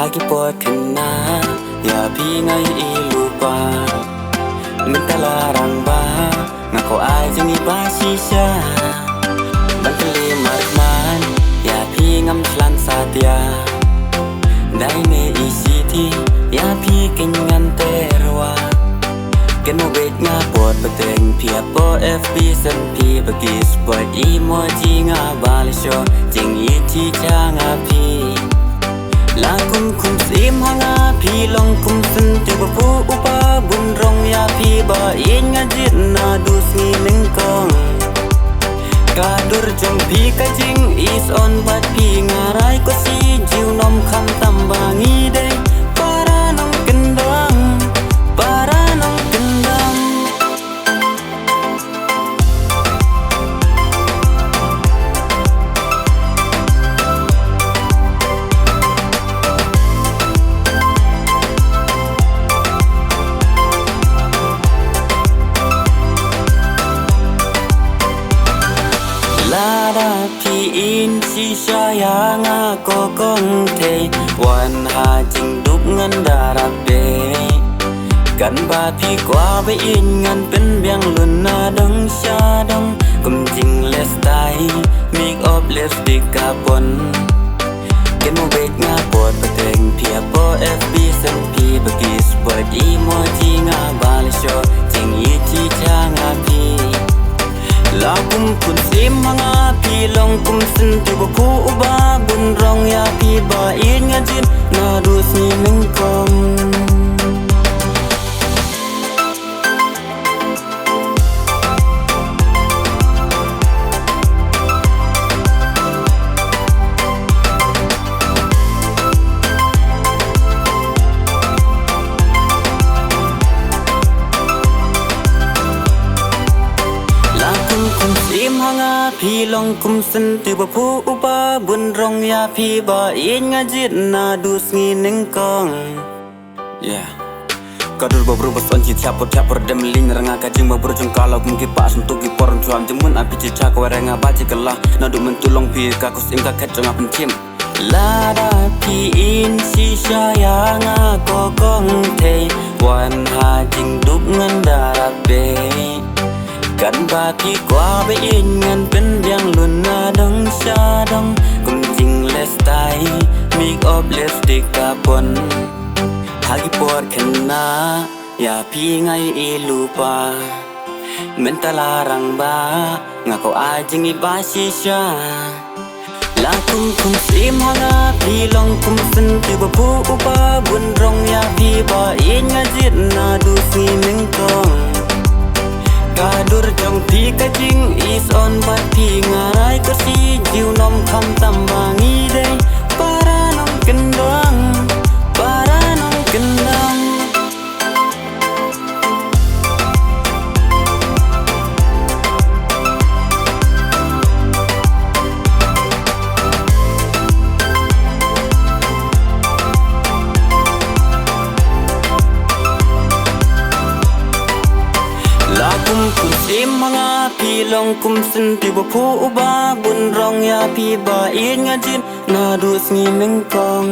Hagi pot kena ya pi ngai I lupa minta larang ba ngako aja ni basisya bangkeli marman ya pi ngam slan satya dai me isi ti ya pi kenyan terwa kenu bet nga pot beteng pia po FB sen pi bagi spot emoji nga balisho jing I ti cha nga pi la kum sim hanga pi long kum sen te bu upa bun rong ya pi ba in nga jit na du si ning kong kadur jong pi ka jing is on bat pi ngarai ko si jiu nom kham tam bangi de para nong kendang para nong kendang Lada pi in si shaya nga ko kong te wan ha jing dup ngan darap be kan ba pi kwa be in ngan pen biang lun na dong sha dong kum jing les tai make up lipstick ka pon ken mo bet nga pot peteng pia po FB sen pi bagi spot emoji nga balisho jing I ti cha nga pi la kum kun sim hanga pi long kum sen tu bu uba bun rong ya pi ba in nga jin na du si ning kong kum sim hanga pi long kum sen tu bu uba bun rong ya pi ba in nga jit na du si ning kong yeah kadur babru bason ci tiap dem ling ranga ka jing babru jung kalau kum ki pas untuk ki porn cuam jemun api ci cha ko renga baji kelah na du mentulong pi ka kus ing ka ket jong pentim lada pi in si shaya nga ko kong te wan ha jing dup ngan darap be kan ba pi kwa be in ngan pen biang lun na dong sha dong kum jing les tai make up lipstick ka pon hagi pot kena ya pi ngai I lupa minta larang ba ngako ajing I basisya la kum sim hanga pi long kum sen tu bu upa bun rong ya pi ba in nga jit na du si ning kong kadur jong pi ka jing is on bat pi ngarai ko si jiu nom kham tam bangi de para nong kendang para nong kendang kum sim hanga pi long kum sen tu bu uba bun rong ya pi ba in nga jin na du si ning kong